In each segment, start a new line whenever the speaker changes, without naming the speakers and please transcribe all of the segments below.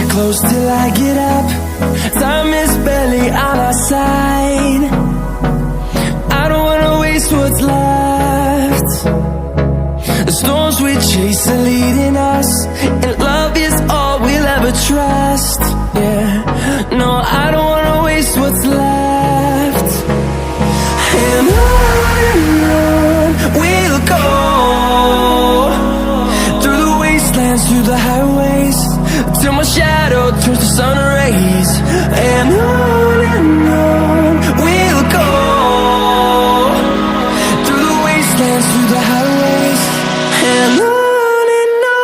Close till I get up. Time is barely on our side. I don't wanna waste what's left. The storms we chase are leading us, and love is all we'll ever trust. Yeah, no, I don't wanna waste what's left. And on we'll go, through the wastelands, through the highways, till my shadow turns to sun rays. And on we'll go, through the wastelands, through the highways, and on we'll go.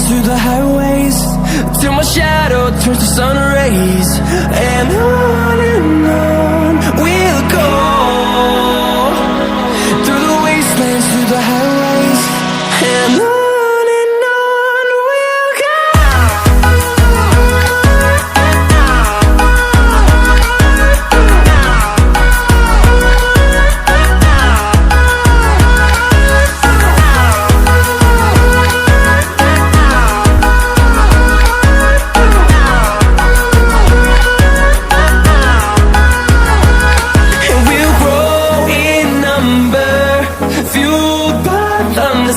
Through the highways, till my shadow turns to sun rays. And on we'll go, through the wastelands, through the highways, and on we'll go.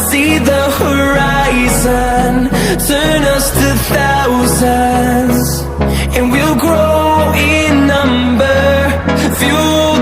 See the horizon, turn us to thousands, and we'll grow in number, fueled